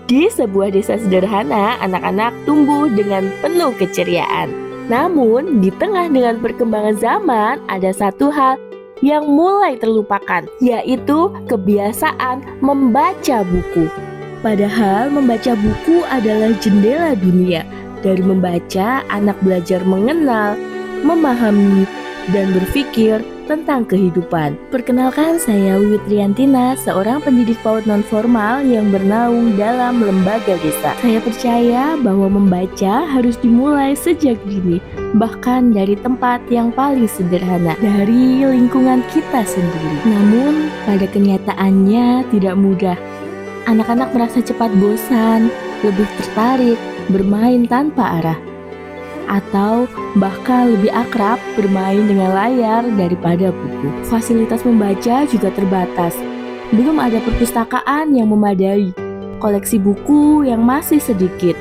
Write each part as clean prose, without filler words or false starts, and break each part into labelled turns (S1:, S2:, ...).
S1: Di sebuah desa sederhana, anak-anak tumbuh dengan penuh keceriaan. Namun, di tengah dengan perkembangan zaman, ada satu hal yang mulai terlupakan, yaitu kebiasaan membaca buku. Padahal membaca buku adalah jendela dunia. Dari membaca, anak belajar mengenal, memahami, dan berpikir tentang kehidupan. Perkenalkan, saya Wiwit Riantina, seorang pendidik PAUD non-formal yang bernaung dalam lembaga desa. Saya percaya bahwa membaca harus dimulai sejak dini, bahkan dari tempat yang paling sederhana, dari lingkungan kita sendiri. Namun, pada kenyataannya tidak mudah. Anak-anak merasa cepat bosan, lebih tertarik bermain tanpa arah, atau bahkan lebih akrab bermain dengan layar daripada buku. Fasilitas membaca juga terbatas. Belum ada perpustakaan yang memadai, koleksi buku yang masih sedikit,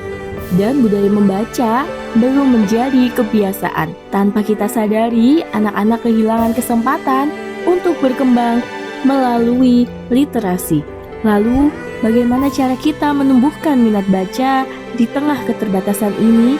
S1: dan budaya membaca belum menjadi kebiasaan. Tanpa kita sadari, anak-anak kehilangan kesempatan untuk berkembang melalui literasi. Lalu, bagaimana cara kita menumbuhkan minat baca di tengah keterbatasan ini?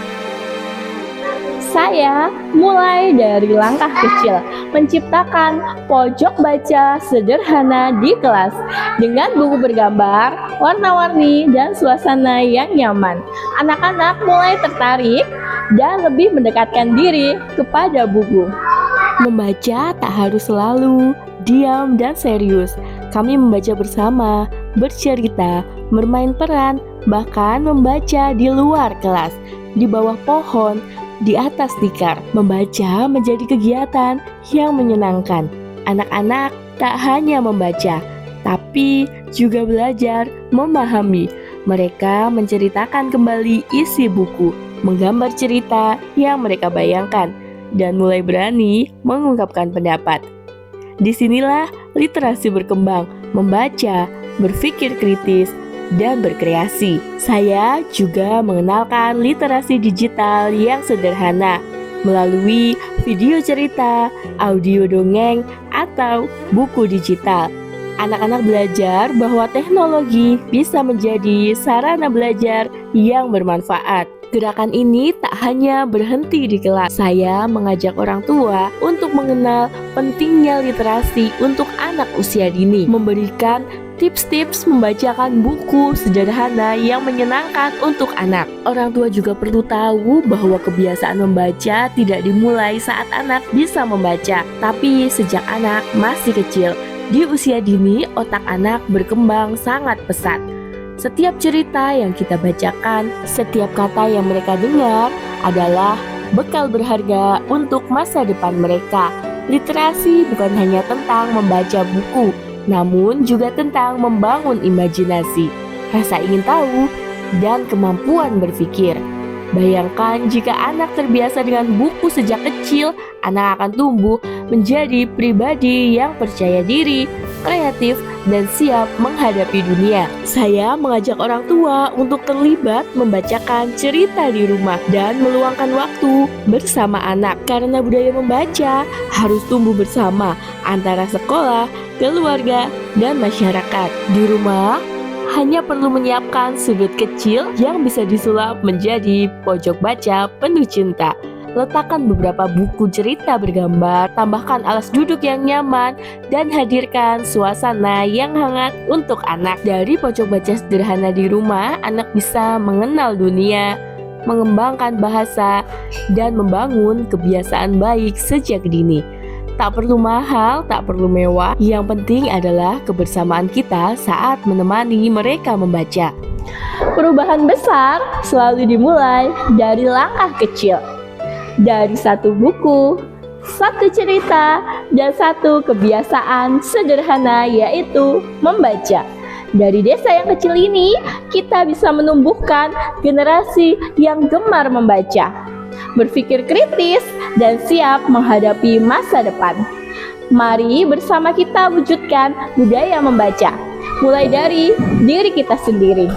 S1: Saya mulai dari langkah kecil, menciptakan pojok baca sederhana di kelas dengan buku bergambar, warna-warni, dan suasana yang nyaman. Anak-anak mulai tertarik dan lebih mendekatkan diri kepada buku. Membaca tak harus selalu diam dan serius. Kami membaca bersama, bercerita, bermain peran, bahkan membaca di luar kelas, di bawah pohon, di atas tikar. Membaca menjadi kegiatan yang menyenangkan. Anak-anak tak hanya membaca, tapi juga belajar memahami. Mereka menceritakan kembali isi buku, menggambar cerita yang mereka bayangkan, dan mulai berani mengungkapkan pendapat. Disinilah literasi berkembang, membaca, berpikir kritis, dan berkreasi. Saya juga mengenalkan literasi digital yang sederhana melalui video cerita, audio dongeng, atau buku digital. Anak-anak belajar bahwa teknologi bisa menjadi sarana belajar yang bermanfaat. Gerakan ini tak hanya berhenti di kelas. Saya mengajak orang tua untuk mengenal pentingnya literasi untuk anak usia dini, memberikan tips-tips membacakan buku sederhana yang menyenangkan untuk anak. Orang tua juga perlu tahu bahwa kebiasaan membaca tidak dimulai saat anak bisa membaca, tapi sejak anak masih kecil. Di usia dini, otak anak berkembang sangat pesat. Setiap cerita yang kita bacakan, setiap kata yang mereka dengar adalah bekal berharga untuk masa depan mereka. Literasi bukan hanya tentang membaca buku, namun juga tentang membangun imajinasi, rasa ingin tahu, dan kemampuan berpikir. Bayangkan jika anak terbiasa dengan buku sejak kecil, anak akan tumbuh menjadi pribadi yang percaya diri, kreatif, dan siap menghadapi dunia. Saya mengajak orang tua untuk terlibat membacakan cerita di rumah dan meluangkan waktu bersama anak, karena budaya membaca harus tumbuh bersama antara sekolah, keluarga, dan masyarakat. Di rumah, hanya perlu menyiapkan sudut kecil yang bisa disulap menjadi pojok baca penuh cinta. Letakkan beberapa buku cerita bergambar, tambahkan alas duduk yang nyaman, dan hadirkan suasana yang hangat untuk anak. Dari pojok baca sederhana di rumah, anak bisa mengenal dunia, mengembangkan bahasa, dan membangun kebiasaan baik sejak dini. Tak perlu mahal, tak perlu mewah. Yang penting adalah kebersamaan kita saat menemani mereka membaca. Perubahan besar selalu dimulai dari langkah kecil. Dari satu buku, satu cerita, dan satu kebiasaan sederhana, yaitu membaca. Dari desa yang kecil ini, kita bisa menumbuhkan generasi yang gemar membaca, berpikir kritis, dan siap menghadapi masa depan. Mari bersama kita wujudkan budaya membaca, mulai dari diri kita sendiri.